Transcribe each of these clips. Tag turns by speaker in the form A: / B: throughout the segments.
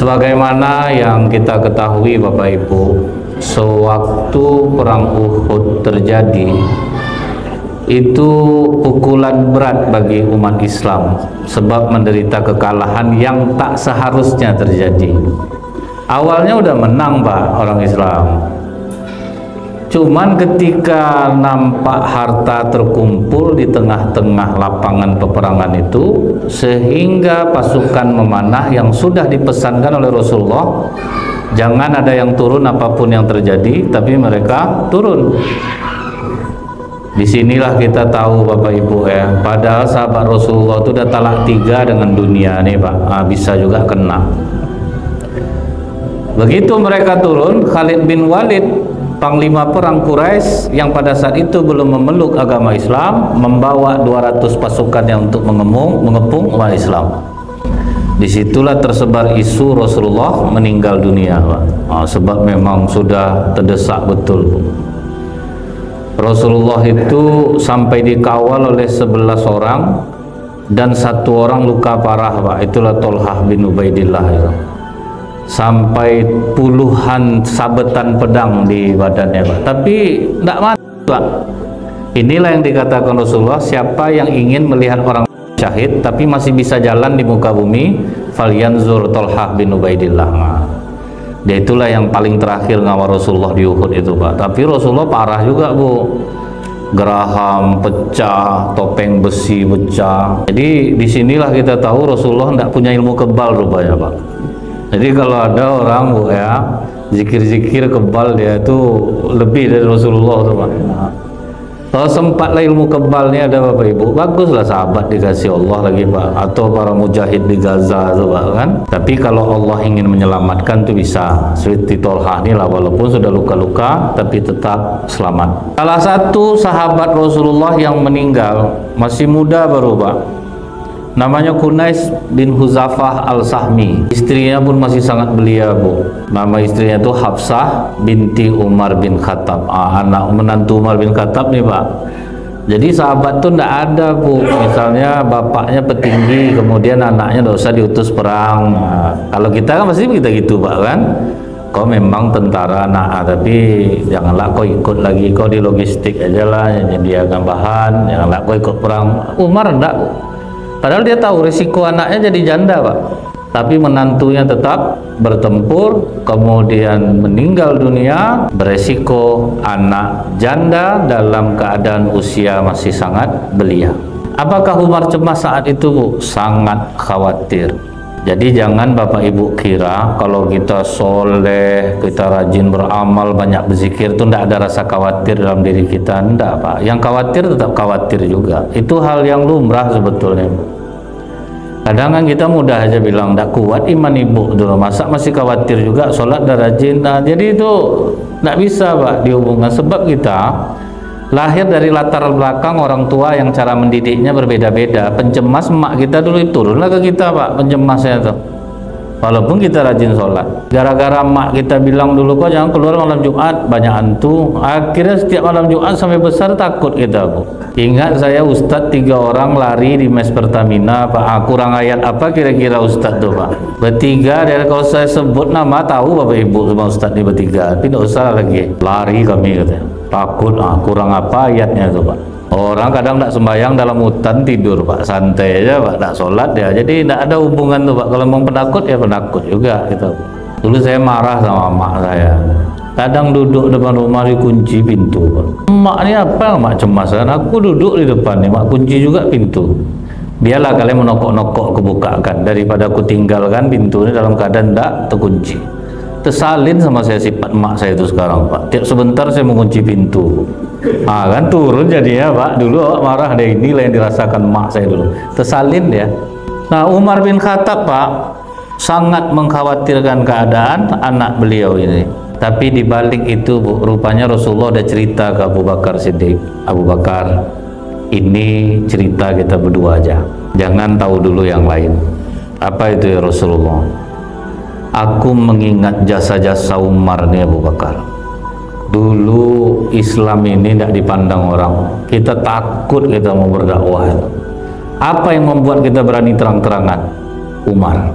A: Sebagaimana yang kita ketahui Bapak Ibu, sewaktu perang Uhud terjadi, itu pukulan berat bagi umat Islam sebab menderita kekalahan yang tak seharusnya terjadi. Awalnya udah menang Pak orang Islam, cuman ketika nampak harta terkumpul di tengah-tengah lapangan peperangan itu, sehingga pasukan memanah yang sudah dipesankan oleh Rasulullah, jangan ada yang turun apapun yang terjadi, tapi mereka turun. Disinilah kita tahu Bapak Ibu ya, padahal sahabat Rasulullah itu udah talak 3 dengan dunia nih Pak, bisa juga kena. Begitu mereka turun, Khalid bin Walid, panglima perang Quraisy yang pada saat itu belum memeluk agama Islam, membawa 200 pasukan yang untuk mengepung umat Islam. Disitulah tersebar isu Rasulullah meninggal dunia Pak. Sebab memang sudah terdesak betul. Rasulullah itu sampai dikawal oleh 11 orang dan 1 orang luka parah Pak, itulah Tolhah bin Ubaidillah itu. Sampai puluhan sabetan pedang di badannya Pak, tapi tidak mati Pak. Inilah yang dikatakan Rasulullah, siapa yang ingin melihat orang syahid tapi masih bisa jalan di muka bumi, falyanzur Tolhah bin Ubaidillah. Dia itulah yang paling terakhir ngawal Rasulullah di Uhud itu Pak. Tapi Rasulullah parah juga Bu, geraham pecah, topeng besi pecah. Jadi disinilah kita tahu Rasulullah tidak punya ilmu kebal rupanya Pak. Jadi kalau ada orang Bu ya, zikir-zikir kebal, dia itu lebih dari Rasulullah tuh Pak. Kalau sempatlah ilmu kebal ini ada Bapak Ibu, baguslah sahabat dikasih Allah lagi Pak, atau para mujahid di Gaza tuh Pak kan. Tapi kalau Allah ingin menyelamatkan tuh bisa, seperti Tolhah ini lah, walaupun sudah luka-luka tapi tetap selamat. Salah satu sahabat Rasulullah yang meninggal masih muda baru Pak, namanya Kunais bin Huzafah al-Sahmi. Istrinya pun masih sangat belia Bu. Nama istrinya itu Hafsah binti Umar bin Khattab, anak menantu Umar bin Khattab nih Pak. Jadi sahabat tuh tidak ada Bu, misalnya bapaknya petinggi kemudian anaknya tidak usah diutus perang. Kalau kita kan pasti kita gitu Pak kan, kau memang tentara tapi janganlah kau ikut lagi, kau di logistik aja lah, menyediakan bahan, janganlah kau ikut perang. Umar enggak Bu, padahal dia tahu risiko anaknya jadi janda Pak, tapi menantunya tetap bertempur, kemudian meninggal dunia, beresiko anak janda dalam keadaan usia masih sangat belia. Apakah Umar cemas saat itu Bu? Sangat khawatir. Jadi jangan Bapak Ibu kira kalau kita soleh, kita rajin beramal, banyak berzikir itu tidak ada rasa khawatir dalam diri kita. Tidak Pak, yang khawatir tetap khawatir juga. Itu hal yang lumrah sebetulnya. Kadang kan kita mudah aja bilang tidak kuat iman ibu dulu, masa masih khawatir juga, sholat dan rajin. Nah, jadi itu tidak bisa Pak dihubungkan, sebab kita lahir dari latar belakang orang tua yang cara mendidiknya berbeda-beda. Pencemas emak kita dulu turunlah ke kita Pak pencemasnya tuh, walaupun kita rajin sholat. Gara-gara emak kita bilang dulu kok jangan keluar malam Jumat, banyak hantu, akhirnya setiap malam Jumat sampai besar takut kita Bu. Ingat saya Ustadz 3 orang lari di mes Pertamina Pak, kurang ayat apa kira-kira Ustadz tuh Pak? Bertiga, dari kalau saya sebut nama tahu Bapak Ibu sama Ustadz ini bertiga, tapi tidak usah lagi lari kami katanya, takut kurang apa ayatnya tuh Pak. Orang kadang tidak sembahyang dalam hutan tidur Pak, santai aja Pak, tidak sholat ya. Jadi tidak ada hubungan tuh Pak, kalau memang penakut ya penakut juga gitu. Dulu saya marah sama emak saya, kadang duduk depan rumah dikunci pintu Pak. Emak ini apa emak cemas kan? Aku duduk di depan nih, emak kunci juga pintu. Biarlah kalian menokok-nokok kebukakan daripada aku tinggalkan pintu ini dalam keadaan tidak terkunci. Tersalin sama saya sifat emak saya itu sekarang Pak, tiap sebentar saya mengunci pintu. Kan turun jadinya Pak. Dulu marah deh, inilah yang dirasakan emak saya dulu, tersalin ya. Nah Umar bin Khattab Pak sangat mengkhawatirkan keadaan anak beliau ini. Tapi dibalik itu Bu, rupanya Rasulullah ada cerita ke Abu Bakar Siddiq. Abu Bakar, ini cerita kita berdua aja, jangan tahu dulu yang lain. Apa itu ya Rasulullah? Aku mengingat jasa-jasa Umar nih Abu Bakar. Dulu Islam ini tidak dipandang orang, kita takut kita mau berdakwah. Apa yang membuat kita berani terang-terangan? Umar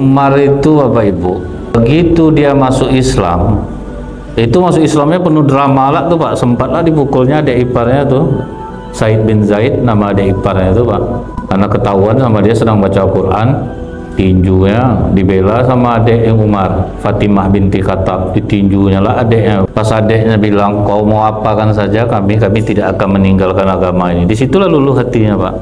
A: Umar itu Bapak Ibu, begitu dia masuk Islam, itu masuk Islamnya penuh drama lah tuh Pak. Sempatlah dipukulnya adik iparnya tuh, Said bin Zaid, nama adik iparnya itu Pak, karena ketahuan sama dia sedang baca Al-Quran. Tinjunya dibela sama adik yang Umar, Fatimah binti Khattab, ditinjunya lah adiknya. Pas adiknya bilang, kau mau apakan saja, kami tidak akan meninggalkan agama ini. Disitulah luluh hatinya Pak.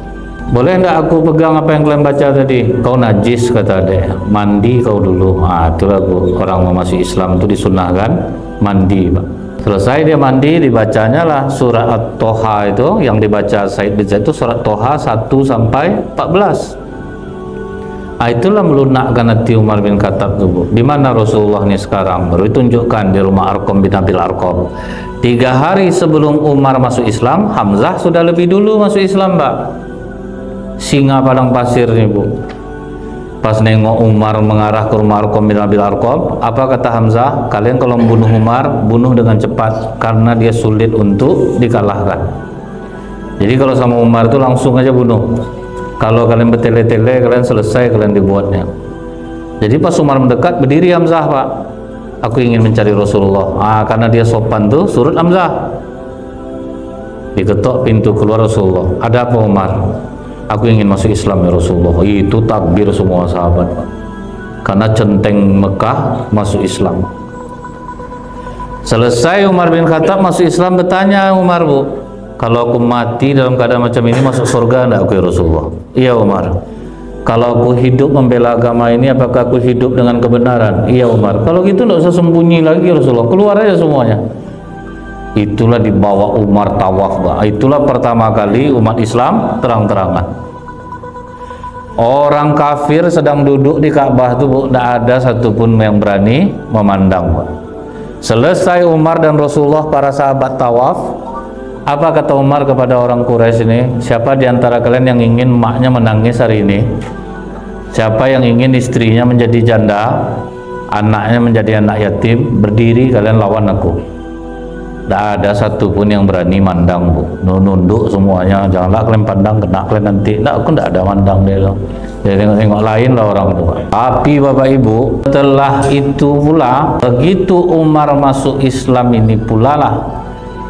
A: Boleh enggak aku pegang apa yang kalian baca tadi? Kau najis, kata adek, mandi kau dulu. Itulah orang mau masuk Islam itu disunahkan mandi Pak. Selesai dia mandi, dibacanya lah surat At-Toha itu, yang dibaca Said bin Zaid itu surat Toha 1 sampai 14. Itulah melunakkan hati Umar bin Khattab itu. Di mana Rasulullah ini sekarang? Baru ditunjukkan di rumah Arqam bin Abil Arqam. 3 hari sebelum Umar masuk Islam, Hamzah sudah lebih dulu masuk Islam Pak. Singa padang pasir nih Bu. Pas nengok Umar mengarah ke rumah Arqam bin Abil Arqam, apa kata Hamzah? Kalian kalau membunuh Umar, bunuh dengan cepat, karena dia sulit untuk dikalahkan. Jadi kalau sama Umar itu langsung aja bunuh. Kalau kalian bertele-tele, kalian selesai, kalian dibuatnya. Jadi pas Umar mendekat, berdiri Hamzah Pak. Aku ingin mencari Rasulullah. Karena dia sopan tuh, surut Hamzah. Diketok pintu keluar Rasulullah. Ada apa Umar? Aku ingin masuk Islam ya Rasulullah. Itu takbir semua sahabat Pak. Karena centeng Mekah masuk Islam. Selesai Umar bin Khattab masuk Islam, bertanya Umar Bu, kalau aku mati dalam keadaan macam ini masuk surga enggak aku ya Rasulullah? Iya Umar. Kalau aku hidup membela agama ini, apakah aku hidup dengan kebenaran? Iya Umar. Kalau gitu enggak usah sembunyi lagi Rasulullah, keluar aja semuanya. Itulah dibawa Umar tawaf Pak. Itulah pertama kali umat Islam terang-terangan. Orang kafir sedang duduk di Ka'bah itu Bu, tidak ada satupun yang berani memandang Pak. Selesai Umar dan Rasulullah, para sahabat tawaf. Apa kata Umar kepada orang Quraisy ini? Siapa di antara kalian yang ingin emaknya menangis hari ini? Siapa yang ingin istrinya menjadi janda, anaknya menjadi anak yatim? Berdiri kalian lawan aku. Tidak ada satupun yang berani mandang Bu. Nunduk semuanya. Janganlah kalian pandang, kena kalian nanti. Tidak, aku tidak ada mandang dia. Jadi tengok-tengok lain lah orang itu. Tapi Bapak Ibu, setelah itu pula, begitu Umar masuk Islam ini pula lah,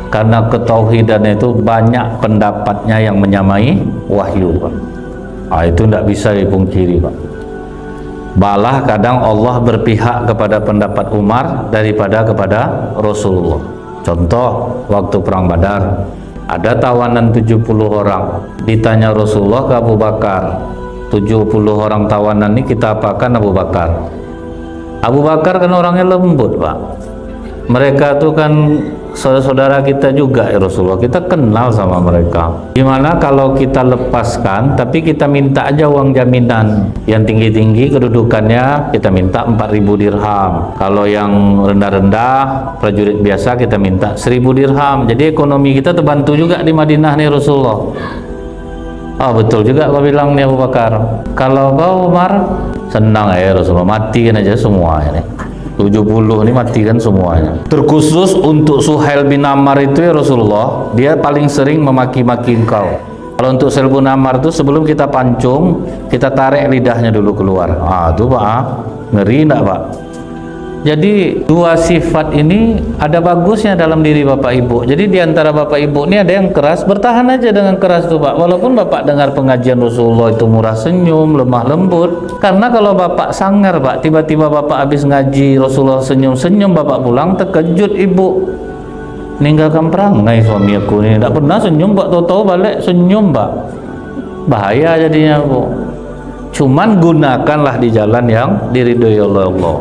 A: karena ketauhidan itu banyak pendapatnya yang menyamai wahyu Pak. Itu tidak bisa dipungkiri Pak. Malah kadang Allah berpihak kepada pendapat Umar daripada kepada Rasulullah. Contoh waktu perang Badar, ada tawanan 70 orang, ditanya Rasulullah ke Abu Bakar, 70 orang tawanan ini kita apakan Abu Bakar? Abu Bakar kan orangnya lembut Pak. Mereka tuh kan saudara-saudara kita juga ya Rasulullah, kita kenal sama mereka. Gimana kalau kita lepaskan tapi kita minta aja uang jaminan yang tinggi-tinggi kedudukannya, kita minta 4.000 dirham. Kalau yang rendah-rendah prajurit biasa kita minta 1.000 dirham. Jadi ekonomi kita terbantu juga di Madinah nih Rasulullah. Betul juga kau bilang nih Abu Bakar. Kalau kau Umar, senang ya Rasulullah, matikan aja semua ini. 70 ini matikan semuanya. Terkhusus untuk Suhail bin Ammar itu ya Rasulullah, dia paling sering memaki-maki engkau. Kalau untuk Suhail bin Ammar itu sebelum kita pancung, kita tarik lidahnya dulu keluar. Itu Pak, ngeri enggak Pak? Jadi dua sifat ini ada bagusnya dalam diri Bapak Ibu. Jadi diantara Bapak Ibu ini ada yang keras, bertahan aja dengan keras tuh Pak. Walaupun Bapak dengar pengajian Rasulullah itu murah senyum, lemah lembut. Karena kalau Bapak sangar Pak, tiba-tiba Bapak habis ngaji Rasulullah senyum-senyum, Bapak pulang terkejut Ibu. Ninggalkan perangai suami aku ini, tidak pernah senyum Pak, tahu-tahu balik senyum Pak. Bahaya jadinya Bu. Cuman gunakanlah di jalan yang diridhoi oleh Allah.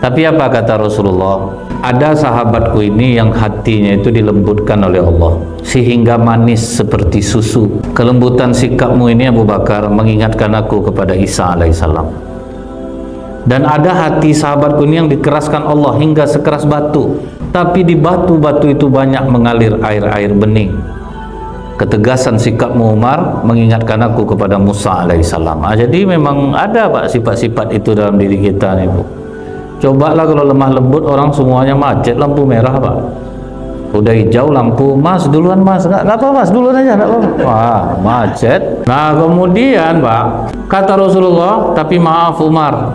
A: Tapi apa kata Rasulullah? Ada sahabatku ini yang hatinya itu dilembutkan oleh Allah sehingga manis seperti susu. Kelembutan sikapmu ini Abu Bakar mengingatkan aku kepada Isa alaihissalam. Dan ada hati sahabatku ini yang dikeraskan Allah hingga sekeras batu, tapi di batu-batu itu banyak mengalir air-air bening. Ketegasan sikapmu Umar mengingatkan aku kepada Musa alaihissalam. Jadi memang ada Pak sifat-sifat itu dalam diri kita nih Bu. Cobalah kalau lemah lembut, orang semuanya macet lampu merah Pak, udah hijau lampu, Mas duluan Mas, nggak apa Mas duluan aja, nggak apa, macet. Nah kemudian Pak, kata Rasulullah, tapi maaf Umar,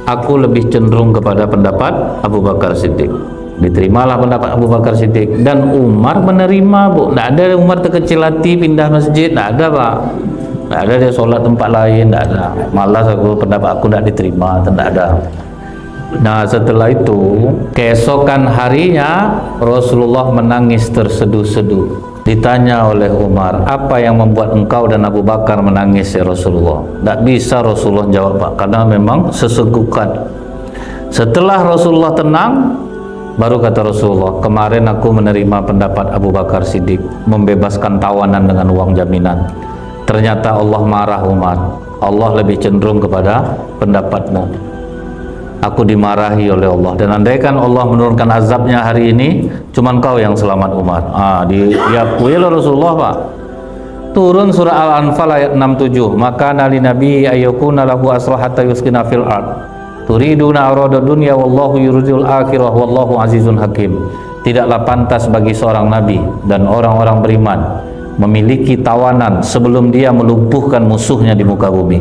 A: aku lebih cenderung kepada pendapat Abu Bakar Siddiq. Diterimalah pendapat Abu Bakar Siddiq, dan Umar menerima, Bu. Tidak ada Umar terkecil hati pindah masjid, tidak ada, Pak. Tidak ada dia sholat tempat lain, tidak ada. Malas aku, pendapat aku tidak diterima, tidak ada. Nah, setelah itu keesokan harinya Rasulullah menangis terseduh-seduh. Ditanya oleh Umar, apa yang membuat engkau dan Abu Bakar menangis ya Rasulullah? Tidak bisa Rasulullah jawab, Pak, karena memang sesegukan. Setelah Rasulullah tenang, baru kata Rasulullah, kemarin aku menerima pendapat Abu Bakar Siddiq, membebaskan tawanan dengan uang jaminan. Ternyata Allah marah Umar, Allah lebih cenderung kepada pendapatmu. Aku dimarahi oleh Allah, dan andaikan Allah menurunkan azabnya hari ini, cuman kau yang selamat Umar. Diakui oleh Rasulullah, Pak. Turun surah Al-Anfal ayat 67, maka nali nabi ayyukuna lahu asra hatta yuskina fil ard turiduna arada dunya wallahu yuridul akhirah wallahu azizun hakim. Tidaklah pantas bagi seorang nabi dan orang-orang beriman memiliki tawanan sebelum dia melumpuhkan musuhnya di muka bumi.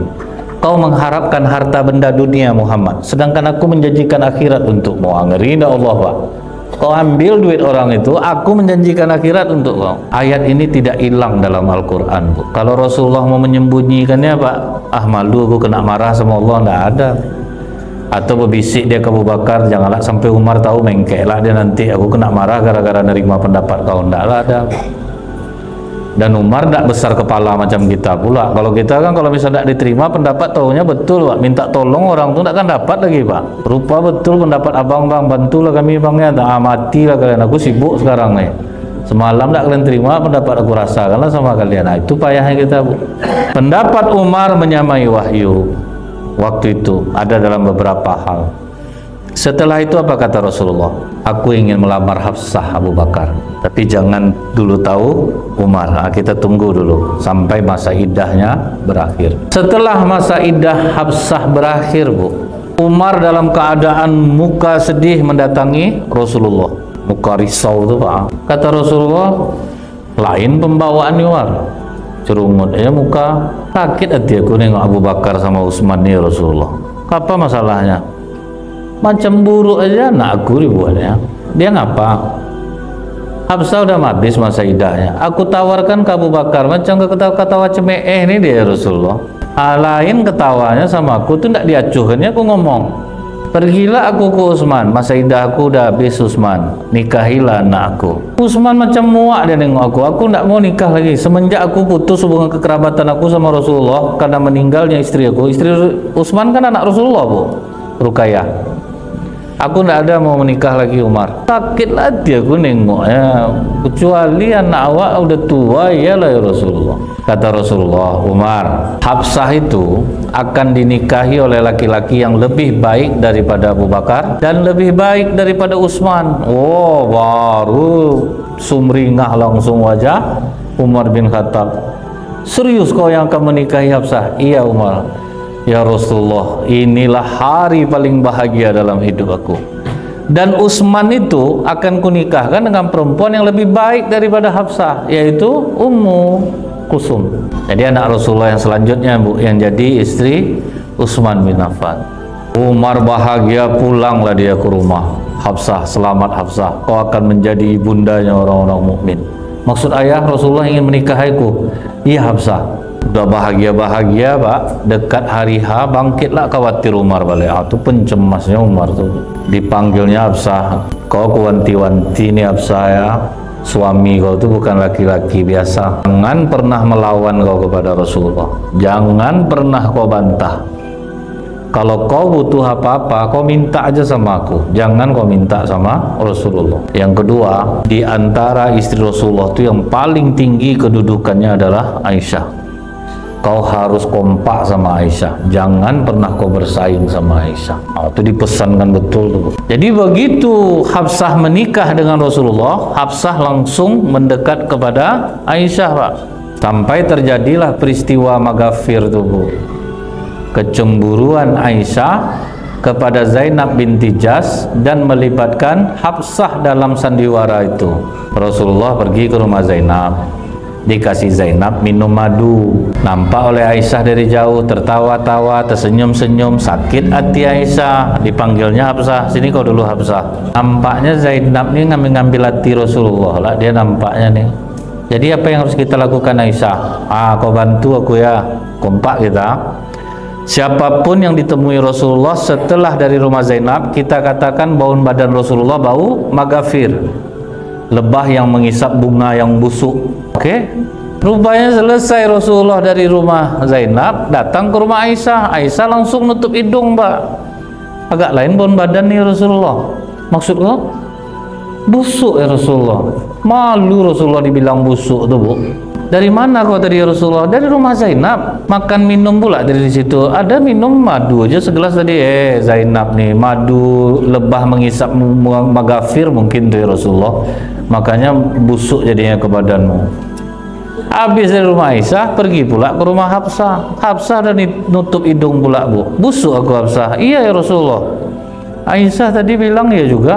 A: Kau mengharapkan harta benda dunia Muhammad, sedangkan aku menjanjikan akhirat untukmu. Ngeri dah Allah, Pak. Kau ambil duit orang itu, aku menjanjikan akhirat untuk kau. Ayat ini tidak hilang dalam Al-Quran, Bu. Kalau Rasulullah mau menyembunyikannya, Pak, malu aku kena marah sama Allah, tidak ada. Atau berbisik dia ke Abu Bakar, janganlah sampai Umar tahu, mengkeklah dia nanti aku kena marah gara-gara nerima pendapat kau. Tidak ada. Dan Umar tidak besar kepala macam kita pula. Kalau kita kan kalau misalnya tidak diterima pendapat, tahunya betul, Pak, minta tolong orang tu tidak akan dapat lagi, Pak. Rupa betul pendapat abang, bang, bantulah kami bangnya, matilah kalian, aku sibuk sekarang nih. Semalam tidak kalian terima pendapat aku, rasakanlah sama kalian. Nah, itu payahnya kita, Bu. Pendapat Umar menyamai wahyu waktu itu ada dalam beberapa hal. Setelah itu apa kata Rasulullah? Aku ingin melamar Hafsah Abu Bakar, tapi jangan dulu tahu Umar. Nah, kita tunggu dulu sampai masa iddahnya berakhir. Setelah masa iddah Hafsah berakhir, Bu, Umar dalam keadaan muka sedih mendatangi Rasulullah. Muka risau itu, Pak. Kata Rasulullah, lain pembawaan Umar. Cerungut aja muka. Sakit hati aku nengok Abu Bakar sama Utsman nih Rasulullah. Apa masalahnya? Macam buruk aja nak aku dibuatnya. Dia ngapa? Hafsah udah habis masa iddahnya, aku tawarkan ke Abu Bakar, macam ketawa-ketawa cemeh ini dia Rasulullah. Lain ketawanya sama aku tuh tidak diacuhkannya, aku ngomong, pergilah aku ke Utsman, masa iddah aku udah habis Utsman, nikahilah anak aku. Utsman macam muak dia nengok aku tidak mau nikah lagi. Semenjak aku putus hubungan kekerabatan aku sama Rasulullah karena meninggalnya istri aku. Istri Utsman kan anak Rasulullah, Bu, Ruqayyah. Aku tidak ada mau menikah lagi Umar. Sakitlah hati aku nengoknya, kecuali anak awak udah tua, iyalah ya Rasulullah. Kata Rasulullah, Umar, Hafsah itu akan dinikahi oleh laki-laki yang lebih baik daripada Abu Bakar dan lebih baik daripada Utsman. Oh, baru sumringah langsung wajah Umar bin Khattab. Serius kau yang akan menikahi Hafsah? Iya Umar. Ya Rasulullah, inilah hari paling bahagia dalam hidup aku. Dan Utsman itu akan kunikahkan dengan perempuan yang lebih baik daripada Hafsah, yaitu Ummu Kulsum. Jadi anak Rasulullah yang selanjutnya, Bu, yang jadi istri Utsman bin Affan. Umar bahagia, pulanglah dia ke rumah. Hafsah, selamat Hafsah, kau akan menjadi ibundanya orang-orang mukmin. Maksud ayah Rasulullah ingin menikahiku. Iya Hafsah. Udah bahagia-bahagia, Pak, dekat hari H bangkitlah khawatir Umar balik. Itu pencemasnya Umar tuh. Dipanggilnya Hafsah, kau kuwanti-wanti nih Hafsah ya, suami kau tuh bukan laki-laki biasa. Jangan pernah melawan kau kepada Rasulullah, jangan pernah kau bantah. Kalau kau butuh apa-apa, kau minta aja sama aku, jangan kau minta sama Rasulullah. Yang kedua, di antara istri Rasulullah itu yang paling tinggi kedudukannya adalah Aisyah. Kau harus kompak sama Aisyah, jangan pernah kau bersaing sama Aisyah. Itu dipesankan betul tuh. Jadi begitu Hafsah menikah dengan Rasulullah, Hafsah langsung mendekat kepada Aisyah, Pak. Sampai terjadilah peristiwa Maghafir tuh, Bu. Kecemburuan Aisyah kepada Zainab binti Jahsy dan melibatkan Hafsah dalam sandiwara itu. Rasulullah pergi ke rumah Zainab. dikasih Zainab minum madu. Nampak oleh Aisyah dari jauh, tertawa-tawa, tersenyum-senyum. Sakit hati Aisyah, dipanggilnya Hafsah, sini kau dulu Hafsah. Nampaknya Zainab nih ngambil hati Rasulullah lah, dia nampaknya nih. Jadi apa yang harus kita lakukan Aisyah? Kau bantu aku ya, kompak kita. Siapapun yang ditemui Rasulullah setelah dari rumah Zainab, kita katakan bau badan Rasulullah bau magafir, lebah yang mengisap bunga yang busuk. Oke? Rupanya selesai Rasulullah dari rumah Zainab, datang ke rumah Aisyah. Aisyah langsung nutup hidung, Mbak. Agak lain bau badan nih Rasulullah. Maksud kau? Busuk ya Rasulullah. Malu Rasulullah dibilang busuk tuh, Bu. Dari mana kau tadi Rasulullah? Dari rumah Zainab. Makan minum pula dari situ. Ada minum madu aja segelas tadi. Zainab nih, madu lebah mengisap magafir mungkin tuh ya Rasulullah. Makanya busuk jadinya ke badanmu. Habis dari rumah Aisyah, pergi pula ke rumah Hafsah. Hafsah dan nutup hidung pula, Bu. Busuk aku Hafsah. Iya ya Rasulullah. Aisyah tadi bilang ya juga.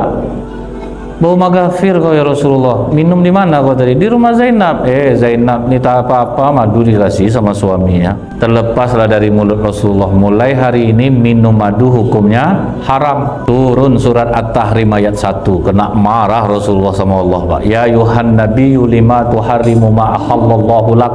A: Bau magafir kau ya Rasulullah. Minum di mana kau tadi? Di rumah Zainab. Zainab ini tak apa-apa, madu dikasih sama suaminya. Terlepaslah dari mulut Rasulullah. Mulai hari ini minum madu hukumnya haram. Turun surat At-Tahrim ayat 1. Kena marah Rasulullah sama Allah, Pak. Ya ayuhan nabiyyu lima tuharrimu ma ahallallahu lak.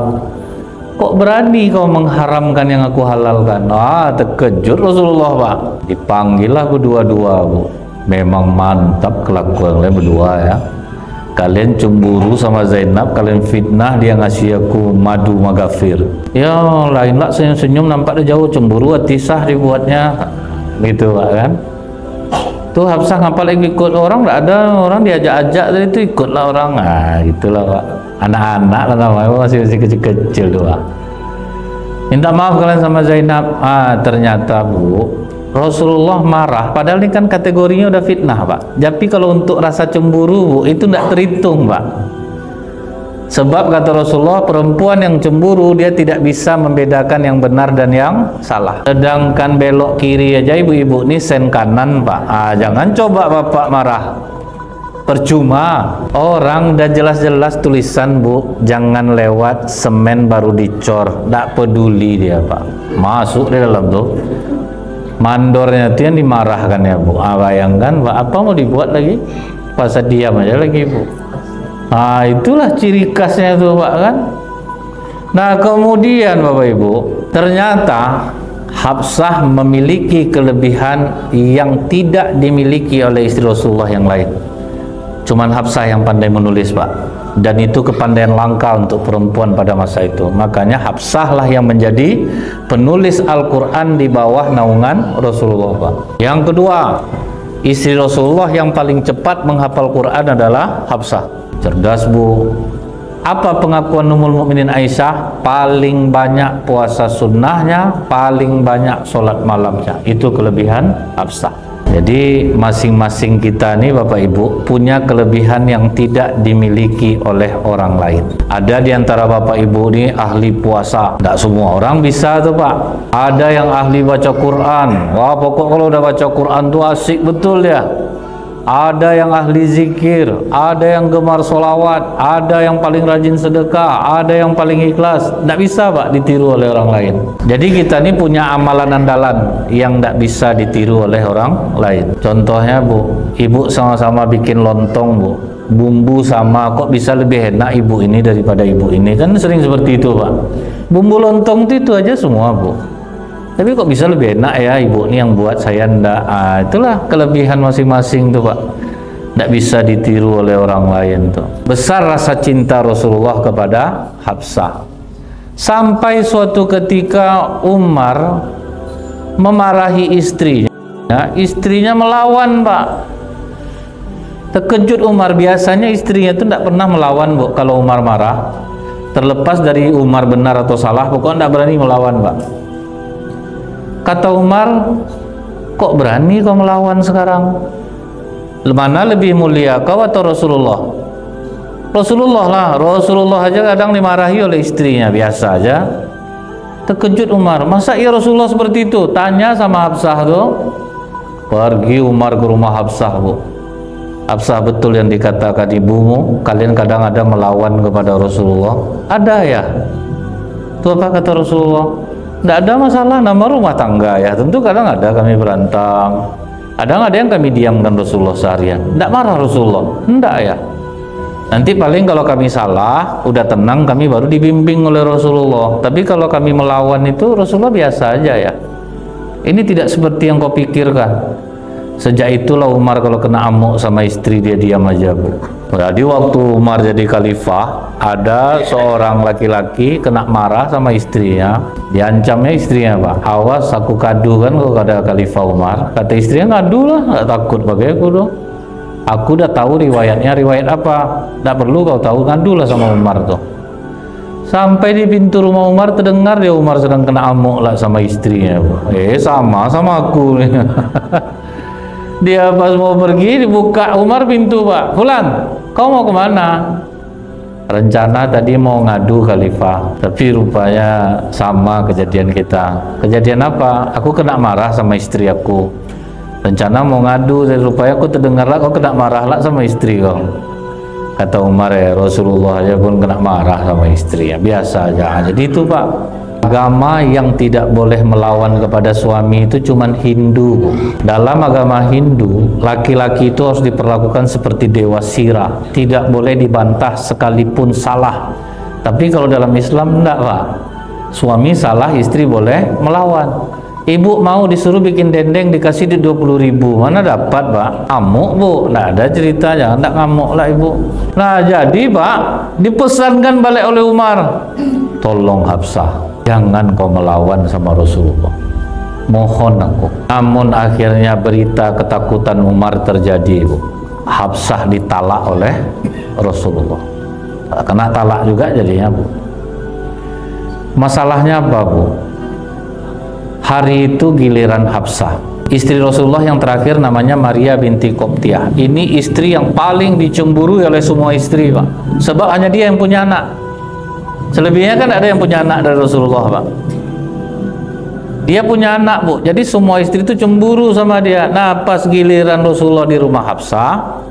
A: Kok berani kau mengharamkan yang aku halalkan? Terkejut Rasulullah, Pak. Dipanggillah berdua-dua, Bu. Memang mantap kelakuan kalian berdua ya. Kalian cemburu sama Zainab, kalian fitnah dia ngasih aku madu magafir. Ya lain lah, senyum-senyum nampak dia jauh, cemburu Atisah dibuatnya gitu Pak kan. Tuh Hafsah ngapa lagi ikut orang, nggak ada orang diajak-ajak tadi itu ikutlah orang. Gitulah Pak. Anak-anak lah namanya, masih kecil-kecil tuh Pak. Minta maaf kalian sama Zainab. Ternyata Bu, Rasulullah marah, padahal ini kan kategorinya udah fitnah Pak. Tapi kalau untuk rasa cemburu Bu, itu tidak terhitung Pak. Sebab kata Rasulullah, perempuan yang cemburu dia tidak bisa membedakan yang benar dan yang salah. Sedangkan belok kiri aja ibu-ibu ini sen kanan Pak. Jangan coba Bapak marah, percuma. Orang udah jelas-jelas tulisan Bu, jangan lewat semen baru dicor. Tidak peduli dia Pak, masuk di dalam tuh. Mandornya itu yang dimarahkan ya Bu. Bayangkan Pak, apa mau dibuat lagi? Pas diam aja lagi Bu. Itulah ciri khasnya itu Pak kan. Nah kemudian Bapak Ibu, ternyata Hafsah memiliki kelebihan yang tidak dimiliki oleh istri Rasulullah yang lain. Cuman Hafsah yang pandai menulis Pak. Dan itu kepandaian langka untuk perempuan pada masa itu. Makanya Hafsah lah yang menjadi penulis Al-Quran di bawah naungan Rasulullah Pak. Yang kedua, istri Rasulullah yang paling cepat menghafal Quran adalah Hafsah. Cerdas Bu. Apa pengakuan Ummul Mukminin Aisyah? Paling banyak puasa sunnahnya, paling banyak sholat malamnya. Itu kelebihan Hafsah. Jadi masing-masing kita nih Bapak Ibu punya kelebihan yang tidak dimiliki oleh orang lain. Ada di antara Bapak Ibu nih ahli puasa. Tidak semua orang bisa tuh Pak. Ada yang ahli baca Quran. Wah pokok kalau udah baca Quran tuh asik betul ya. Ada yang ahli zikir, ada yang gemar sholawat, ada yang paling rajin sedekah, ada yang paling ikhlas. Tidak bisa Pak ditiru oleh orang lain. Jadi kita ini punya amalan andalan yang tidak bisa ditiru oleh orang lain. Contohnya Bu, Ibu sama-sama bikin lontong Bu, bumbu sama, kok bisa lebih enak ibu ini daripada ibu ini? Kan sering seperti itu Pak. Bumbu lontong itu aja semua Bu, tapi kok bisa lebih enak ya ibu ini yang buat, saya ndak. Itulah kelebihan masing-masing tuh Pak. Ndak bisa ditiru oleh orang lain tuh. Besar rasa cinta Rasulullah kepada Hafsah. Sampai suatu ketika Umar memarahi istrinya. Istrinya melawan Pak. Terkejut Umar, biasanya istrinya itu ndak pernah melawan Bu kalau Umar marah. Terlepas dari Umar benar atau salah, pokoknya ndak berani melawan Pak. Kata Umar, kok berani kau melawan sekarang? Mana lebih mulia, kau atau Rasulullah? Rasulullah lah. Rasulullah aja kadang dimarahi oleh istrinya, biasa aja. Terkejut Umar, masa iya Rasulullah seperti itu? Tanya sama Hafsah tuh. Pergi Umar ke rumah Hafsah Bu. Hafsah, betul yang dikatakan ibumu, kalian kadang ada melawan kepada Rasulullah? Ada ya? Itu apa kata Rasulullah? Tidak ada masalah, nama rumah tangga ya. Tentu kadang ada kami berantem, kadang ada yang kami diamkan Rasulullah seharian. Tidak marah Rasulullah? Tidak ya. Nanti paling kalau kami salah, udah tenang, kami baru dibimbing oleh Rasulullah. Tapi kalau kami melawan itu Rasulullah biasa aja ya. Ini tidak seperti yang kau pikirkan. Sejak itulah Umar kalau kena amuk sama istri dia diam aja, Bu. Jadi waktu Umar jadi khalifah, ada seorang laki-laki kena marah sama istrinya, diancamnya istrinya, Pak, awas aku kadu kan kalau ada khalifah Umar. Kata istrinya, ngadu lah, nggak takut pakai aku dong. Aku udah tahu riwayatnya, riwayat apa, nggak perlu kau tahu, ngadu lah sama Umar tuh. Sampai di pintu rumah Umar terdengar dia Umar sedang kena amuk lah sama istrinya, Bu. Sama aku nih. Dia pas mau pergi dibuka Umar pintu, Pak. Fulan, kau mau kemana? Rencana tadi mau ngadu khalifah, tapi rupanya sama kejadian kita. Kejadian apa? Aku kena marah sama istri aku. Rencana mau ngadu, dan rupanya aku terdengar lah kau kena marah lah sama istri kau. Kata Umar, ya Rasulullah aja pun kena marah sama istri ya, biasa aja. Jadi itu, Pak, agama yang tidak boleh melawan kepada suami itu cuman Hindu. Dalam agama Hindu, laki-laki itu harus diperlakukan seperti dewa sirah, tidak boleh dibantah sekalipun salah. Tapi kalau dalam Islam enggak, Pak. Suami salah, istri boleh melawan. Ibu mau disuruh bikin dendeng dikasih di 20.000, mana dapat, Pak? Ngamuk, Bu. Nggak ada ceritanya, nggak ngamuk lah Ibu. Nah jadi, Pak, dipesankan balik oleh Umar, tolong Hafsah, jangan kau melawan sama Rasulullah, mohon aku. Namun akhirnya berita ketakutan Umar terjadi, Bu. Hafsah ditalak oleh Rasulullah, kena talak juga jadinya, Bu. Masalahnya apa, Bu? Hari itu giliran Hafsah, istri Rasulullah yang terakhir, namanya Maria binti Qobtiyah. Ini istri yang paling dicemburui oleh semua istri, Pak, sebab hanya dia yang punya anak. Selebihnya kan ada yang punya anak dari Rasulullah, Pak. Dia punya anak, Bu. Jadi semua istri itu cemburu sama dia. Nah, pas giliran Rasulullah di rumah Hafsah,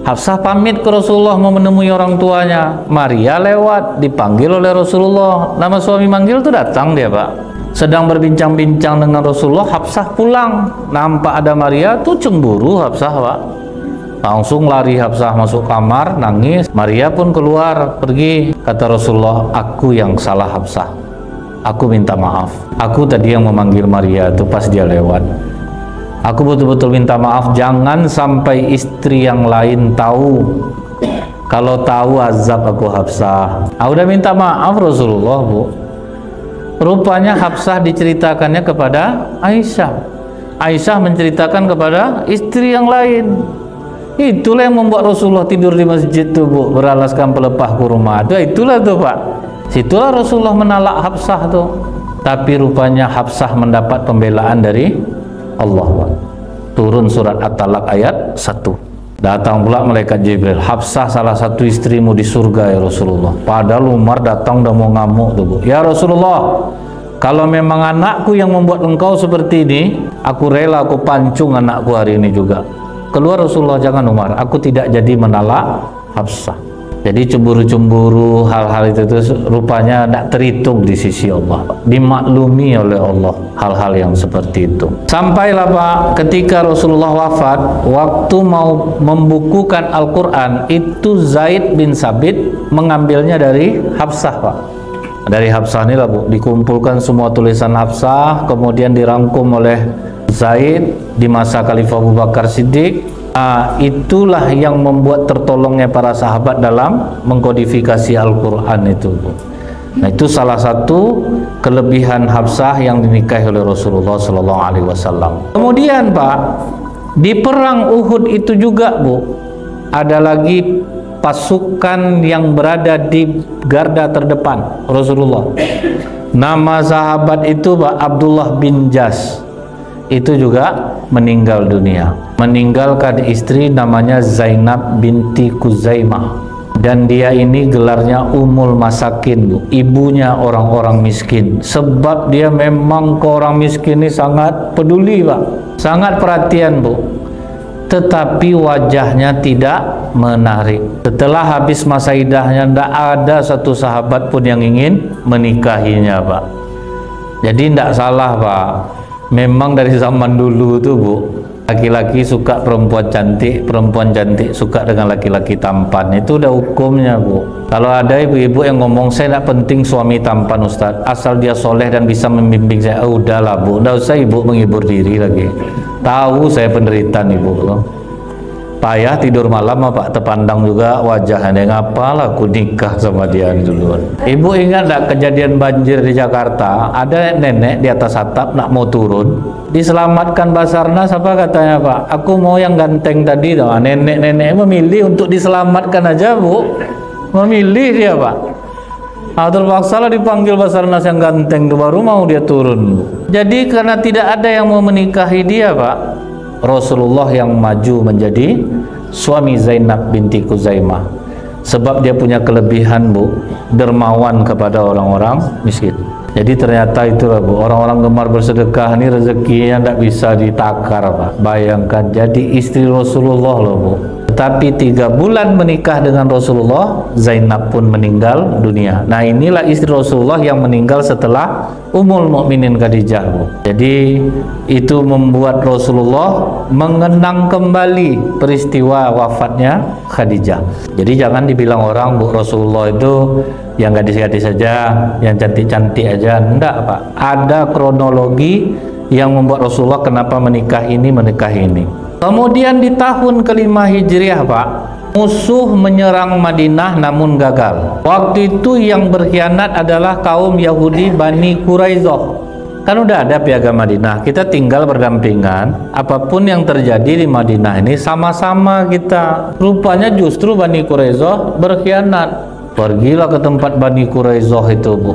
A: Hafsah pamit ke Rasulullah mau menemui orang tuanya. Maria lewat, dipanggil oleh Rasulullah. Nama suami manggil tuh datang dia, Pak. Sedang berbincang-bincang dengan Rasulullah, Hafsah pulang. Nampak ada Maria tuh cemburu Hafsah, Pak. Langsung lari Hafsah masuk kamar, nangis. Maria pun keluar, pergi. Kata Rasulullah, aku yang salah Hafsah, aku minta maaf. Aku tadi yang memanggil Maria itu pas dia lewat. Aku betul-betul minta maaf, jangan sampai istri yang lain tahu. Kalau tahu azab aku Hafsah. Aku udah minta maaf Rasulullah, Bu. Rupanya Hafsah diceritakannya kepada Aisyah. Aisyah menceritakan kepada istri yang lain. Itulah yang membuat Rasulullah tidur di masjid tuh, Bu, beralaskan pelepah kurma. Itulah tuh, Pak. Situlah Rasulullah menalak Hafsah tuh. Tapi rupanya Hafsah mendapat pembelaan dari Allah, Pak. Turun surat At-Talaq ayat 1. Datang pula malaikat Jibril, Hafsah salah satu istrimu di surga ya Rasulullah. Padahal Umar datang udah mau ngamuk tuh, Bu. Ya Rasulullah, kalau memang anakku yang membuat engkau seperti ini, aku rela aku pancung anakku hari ini juga. Keluar Rasulullah, jangan Umar, aku tidak jadi menalak Hafsah. Jadi cemburu-cemburu hal-hal itu rupanya tidak terhitung di sisi Allah, dimaklumi oleh Allah hal-hal yang seperti itu. Sampailah, Pak, ketika Rasulullah wafat, waktu mau membukukan Al-Quran itu Zaid bin Sabit mengambilnya dari Hafsah, Pak. Dari Hafsah ini lah, Bu, dikumpulkan semua tulisan Hafsah, kemudian dirangkum oleh Zaid di masa Khalifah Abu Bakar Siddiq. Itulah yang membuat tertolongnya para sahabat dalam mengkodifikasi Al-Quran itu, Bu. Nah, itu salah satu kelebihan Hafsah yang dinikahi oleh Rasulullah SAW. Kemudian, Pak, di perang Uhud itu juga, Bu, ada lagi pasukan yang berada di garda terdepan Rasulullah. Nama sahabat itu, Pak, Abdullah bin Jas. Itu juga meninggal dunia, meninggalkan istri namanya Zainab binti Kuzaimah, dan dia ini gelarnya Ummul Masakin, Bu, ibunya orang-orang miskin. Sebab dia memang ke orang miskin ini sangat peduli, Pak, sangat perhatian, Bu. tetapi wajahnya tidak menarik. Setelah habis masa iddahnya, tidak ada satu sahabat pun yang ingin menikahinya, Pak. Jadi tidak salah, Pak. Memang dari zaman dulu tuh, Bu, laki-laki suka perempuan cantik suka dengan laki-laki tampan. Itu udah hukumnya, Bu. Kalau ada ibu-ibu yang ngomong, saya tidak penting suami tampan, Ustaz, asal dia soleh dan bisa membimbing saya. Oh, udahlah, Bu, tidak usah ibu menghibur diri lagi. Tahu saya penderitaan ibu loh. Payah tidur malam apa terpandang juga wajahnya. Ngapalah aku nikah sama dia duluan. Ibu ingat tak kejadian banjir di Jakarta? Ada nenek di atas atap nak mau turun, diselamatkan Basarnas. Apa katanya, Pak? Aku mau yang ganteng tadi. Nenek-nenek memilih untuk diselamatkan aja, Bu. Memilih dia, Pak. Terpaksa lah dipanggil Basarnas yang ganteng itu, baru mau dia turun. Jadi karena tidak ada yang mau menikahi dia, Pak, Rasulullah yang maju menjadi suami Zainab binti Khuzaimah. Sebab dia punya kelebihan, Bu, dermawan kepada orang-orang miskin. Jadi ternyata itulah, Bu, orang-orang gemar bersedekah ini rezekinya tidak bisa ditakar, Pak. Bayangkan jadi istri Rasulullah loh, Bu. Tapi 3 bulan menikah dengan Rasulullah, Zainab pun meninggal dunia. Nah, inilah istri Rasulullah yang meninggal setelah Ummul Mukminin Khadijah, Bu. Jadi itu membuat Rasulullah mengenang kembali peristiwa wafatnya Khadijah. Jadi jangan dibilang orang, Bu, Rasulullah itu yang gadis-gadis saja, yang cantik-cantik aja. Enggak, Pak. Ada kronologi yang membuat Rasulullah kenapa menikah ini. Kemudian di tahun ke-5 Hijriah, Pak, musuh menyerang Madinah namun gagal. Waktu itu yang berkhianat adalah kaum Yahudi Bani Quraizoh. Kan udah ada piagam Madinah, kita tinggal berdampingan. Apapun yang terjadi di Madinah ini sama-sama kita. Rupanya justru Bani Quraizoh berkhianat. Pergilah ke tempat Bani Quraizoh itu, Bu.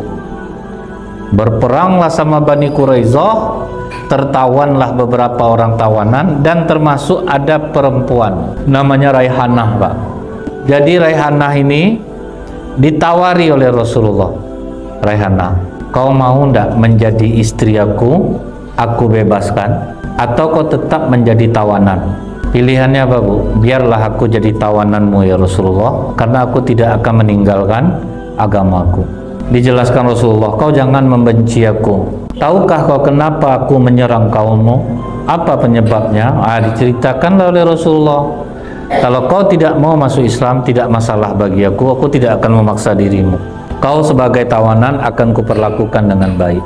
A: Berperanglah sama Bani Quraizoh. Tertawanlah beberapa orang tawanan, dan termasuk ada perempuan namanya Raihanah, Pak. Jadi Raihanah ini ditawari oleh Rasulullah. Raihanah, kau mau ndak menjadi istri aku bebaskan, atau kau tetap menjadi tawanan? Pilihannya apa, Bu? Biarlah aku jadi tawananmu ya Rasulullah, karena aku tidak akan meninggalkan agamaku. Dijelaskan Rasulullah, kau jangan membenci aku. Tahukah kau kenapa aku menyerang kaummu? Apa penyebabnya? Diceritakanlah oleh Rasulullah. Kalau kau tidak mau masuk Islam, tidak masalah bagi aku tidak akan memaksa dirimu. Kau sebagai tawanan akan kuperlakukan dengan baik.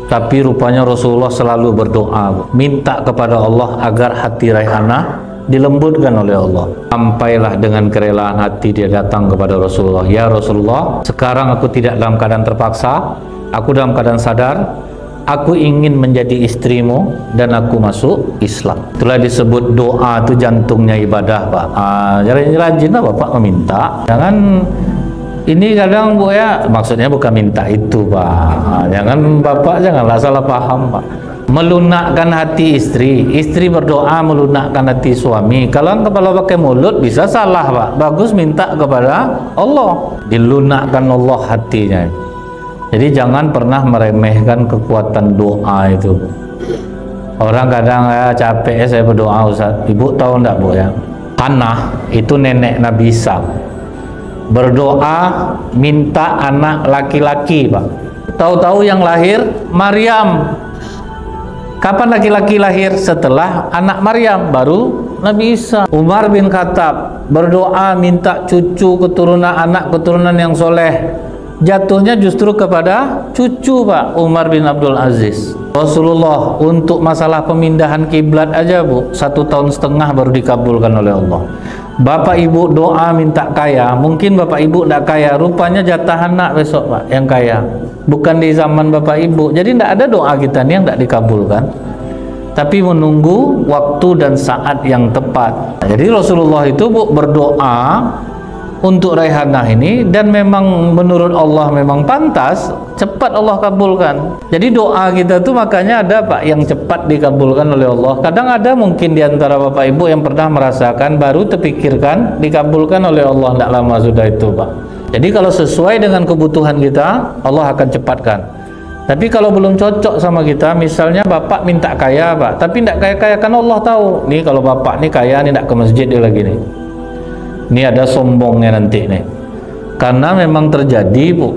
A: Tapi rupanya Rasulullah selalu berdoa, minta kepada Allah agar hati Raihanah dilembutkan oleh Allah. Sampailah dengan kerelaan hati dia datang kepada Rasulullah. Ya Rasulullah, sekarang aku tidak dalam keadaan terpaksa, aku dalam keadaan sadar. Aku ingin menjadi istrimu dan aku masuk Islam. Itulah disebut doa itu jantungnya ibadah, Pak. Rajin-rajinlah Bapak meminta. Jangan ini kadang, Bu, ya, maksudnya bukan minta itu, Pak. Jangan Bapak janganlah salah paham, Pak. Melunakkan hati istri berdoa melunakkan hati suami. Kalau pakai mulut bisa salah, Pak. Bagus minta kepada Allah, dilunakkan Allah hatinya. Jadi jangan pernah meremehkan kekuatan doa itu. Orang kadang capek saya berdoa, Ustaz. Ibu tahu enggak, Bu, ya? Hannah itu nenek Nabi Isa. Berdoa minta anak laki-laki, Pak. Tahu-tahu yang lahir Maryam. Kapan laki-laki lahir? Setelah anak Maryam baru Nabi Isa. Umar bin Khattab berdoa minta cucu anak keturunan yang soleh. Jatuhnya justru kepada cucu, Pak, Umar bin Abdul Aziz. Rasulullah untuk masalah pemindahan kiblat aja, Bu, 1,5 tahun baru dikabulkan oleh Allah. Bapak ibu doa minta kaya, mungkin bapak ibu tidak kaya, rupanya jatah anak besok, Pak, yang kaya. Bukan di zaman bapak ibu. Jadi tidak ada doa kita nih yang tidak dikabulkan, tapi menunggu waktu dan saat yang tepat. Jadi Rasulullah itu, Bu, berdoa untuk Raihanah ini, dan memang menurut Allah memang pantas, cepat Allah kabulkan. Jadi doa kita tuh makanya ada, Pak, yang cepat dikabulkan oleh Allah. Kadang ada mungkin di antara Bapak Ibu yang pernah merasakan baru terpikirkan dikabulkan oleh Allah, tidak lama sudah itu, Pak. Jadi kalau sesuai dengan kebutuhan kita, Allah akan cepatkan. Tapi kalau belum cocok sama kita, misalnya bapak minta kaya pak, tapi tidak kaya-kaya, kan Allah tahu nih kalau bapak nih kaya nih tidak ke masjid dia lagi nih. Ini ada sombongnya nanti nih. Karena memang terjadi bu.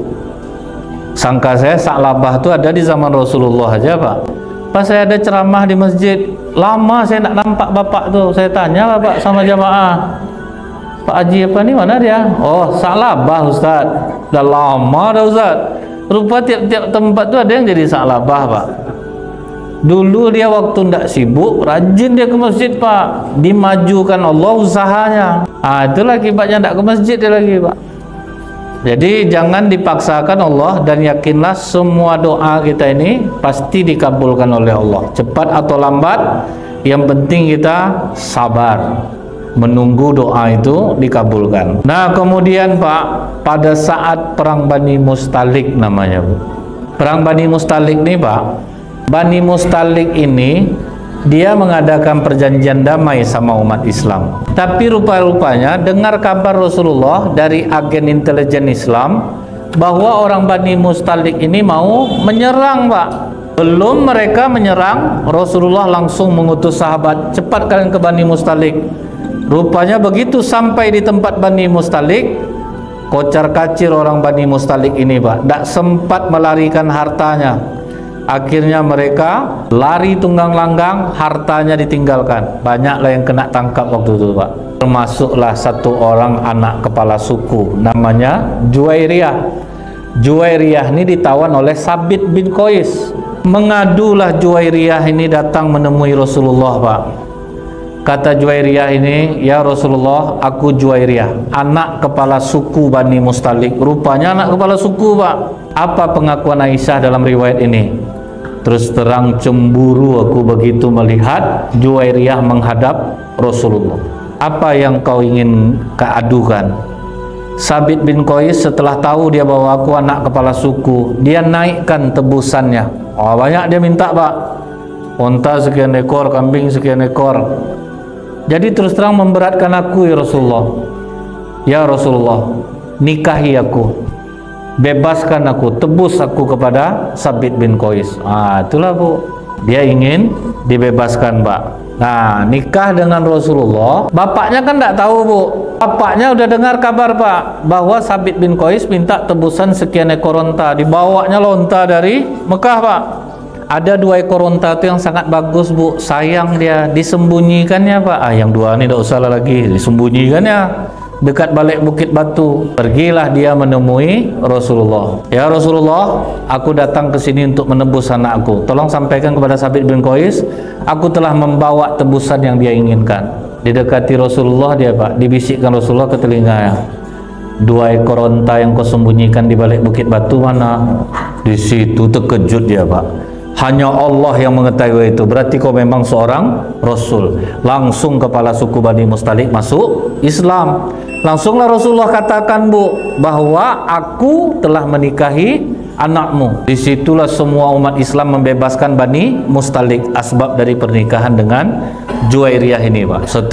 A: Sangka saya saklabah itu ada di zaman Rasulullah aja pak. Pas saya ada ceramah di masjid, lama saya tidak nampak bapak tuh. Saya tanya bapak sama jamaah, Pak Haji apa nih mana dia? Oh saklabah Ustaz. Dah lama dah Ustaz. Rupa tiap-tiap tempat tu ada yang jadi saklabah pak. Dulu dia waktu tidak sibuk, rajin dia ke masjid pak. Dimajukan Allah usahanya. Itulah akibatnya tidak ke masjid dia lagi pak. Jadi jangan dipaksakan Allah, dan yakinlah semua doa kita ini pasti dikabulkan oleh Allah. Cepat atau lambat, yang penting kita sabar menunggu doa itu dikabulkan. Nah kemudian pak, pada saat perang Bani Mustalik namanya bu. Perang Bani Mustalik nih pak, Bani Mustalik ini dia mengadakan perjanjian damai sama umat Islam. Tapi rupa-rupanya dengar kabar Rasulullah dari agen intelijen Islam bahwa orang Bani Mustalik ini mau menyerang pak. Belum mereka menyerang, Rasulullah langsung mengutus sahabat, cepat kalian ke Bani Mustalik. Rupanya begitu sampai di tempat Bani Mustalik, kocar-kacir orang Bani Mustalik ini pak, tidak sempat melarikan hartanya. Akhirnya mereka lari tunggang langgang, hartanya ditinggalkan. Banyaklah yang kena tangkap waktu itu pak. Termasuklah satu orang anak kepala suku, namanya Juwairiyah. Juwairiyah ini ditawan oleh Sabit bin Qais. Mengadulah Juwairiyah ini datang menemui Rasulullah pak. Kata Juwairiyah ini, ya Rasulullah, aku Juwairiyah, anak kepala suku Bani Mustalik. Rupanya anak kepala suku pak. Apa pengakuan Aisyah dalam riwayat ini? Terus terang cemburu aku begitu melihat Juwairiyah menghadap Rasulullah. Apa yang kau ingin keadukan? Sabit bin Qais setelah tahu dia bahwa aku anak kepala suku, dia naikkan tebusannya. Oh banyak dia minta pak, unta sekian ekor, kambing sekian ekor. Jadi terus terang memberatkan aku ya Rasulullah. Ya Rasulullah, nikahi aku, bebaskan aku, tebus aku kepada Sabit bin Qais. Itulah bu, dia ingin dibebaskan pak. Nah nikah dengan Rasulullah. Bapaknya kan tidak tahu bu. Bapaknya udah dengar kabar pak, bahwa Sabit bin Qais minta tebusan sekian ekor onta. Dibawanya lonta dari Mekah pak. Ada 2 ekor onta itu yang sangat bagus bu, sayang dia, disembunyikannya pak. Yang 2 ini tidak usah lagi, disembunyikannya dekat balik Bukit Batu. Pergilah dia menemui Rasulullah. Ya Rasulullah, aku datang ke sini untuk menebus anakku. Tolong sampaikan kepada Sabit bin Qais, aku telah membawa tebusan yang dia inginkan. Didekati Rasulullah dia pak, dibisikkan Rasulullah ke telinganya, 2 ekor onta yang kau sembunyikan di balik Bukit Batu mana? Di situ terkejut dia pak. Hanya Allah yang mengetahui itu. Berarti kau memang seorang Rasul. Langsung kepala suku Bani Mustalik masuk Islam. Langsunglah Rasulullah katakan bu, bahwa aku telah menikahi anakmu. Disitulah semua umat Islam membebaskan Bani Mustalik, asbab dari pernikahan dengan Juwairiyah ini pak.